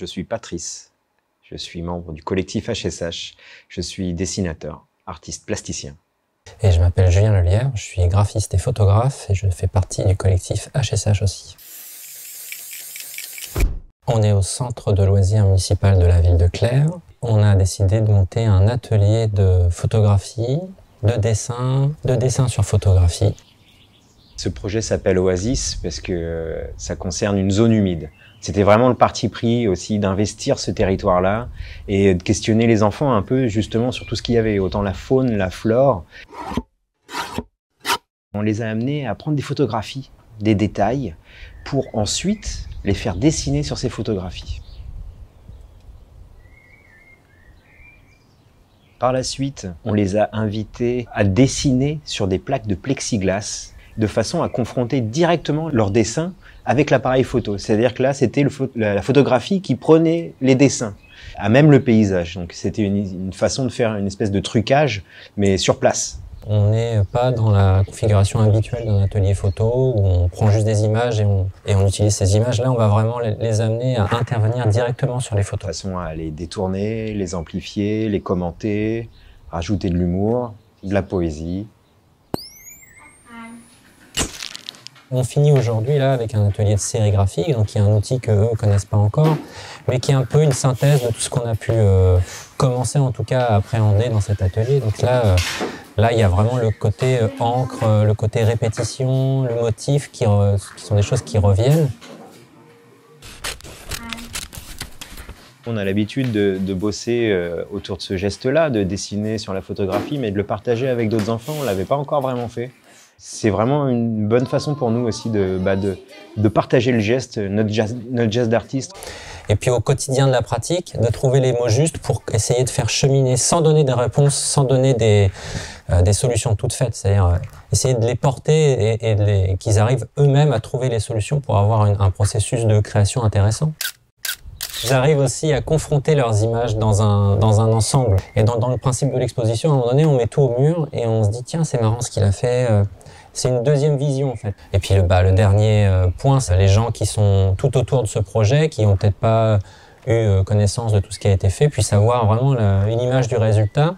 Je suis Patrice, je suis membre du collectif HSH, je suis dessinateur, artiste plasticien. Et je m'appelle Julien Lelièvre, je suis graphiste et photographe et je fais partie du collectif HSH aussi. On est au centre de loisirs municipal de la ville de Clères. On a décidé de monter un atelier de photographie, de dessin sur photographie. Ce projet s'appelle Oasis parce que ça concerne une zone humide. C'était vraiment le parti pris aussi d'investir ce territoire-là et de questionner les enfants un peu justement sur tout ce qu'il y avait, autant la faune, la flore. On les a amenés à prendre des photographies, des détails, pour ensuite les faire dessiner sur ces photographies. Par la suite, on les a invités à dessiner sur des plaques de plexiglas de façon à confronter directement leur dessin avec l'appareil photo. C'est-à-dire que là, c'était la photographie qui prenait les dessins, à même le paysage. Donc c'était une façon de faire une espèce de trucage, mais sur place. On n'est pas dans la configuration habituelle d'un atelier photo où on prend juste des images et on utilise ces images. Là, on va vraiment les amener à intervenir directement sur les photos. De façon à les détourner, les amplifier, les commenter, rajouter de l'humour, de la poésie. On finit aujourd'hui là avec un atelier de sérigraphie, donc qui est un outil qu'eux ne connaissent pas encore, mais qui est un peu une synthèse de tout ce qu'on a pu commencer en tout cas à appréhender dans cet atelier. Donc là, il y a vraiment le côté encre, le côté répétition, le motif qui sont des choses qui reviennent. On a l'habitude de bosser autour de ce geste-là, de dessiner sur la photographie, mais de le partager avec d'autres enfants, on ne l'avait pas encore vraiment fait. C'est vraiment une bonne façon pour nous aussi de partager le geste, notre geste d'artiste. Et puis au quotidien de la pratique, de trouver les mots justes pour essayer de faire cheminer sans donner des réponses, sans donner des solutions toutes faites. C'est-à-dire essayer de les porter et qu'ils arrivent eux-mêmes à trouver les solutions pour avoir un processus de création intéressant. J'arrive aussi à confronter leurs images dans un ensemble. Et dans le principe de l'exposition, à un moment donné, on met tout au mur et on se dit « Tiens, c'est marrant ce qu'il a fait ». C'est une deuxième vision en fait. Et puis le dernier point, c'est les gens qui sont tout autour de ce projet, qui n'ont peut-être pas eu connaissance de tout ce qui a été fait, puissent avoir vraiment une image du résultat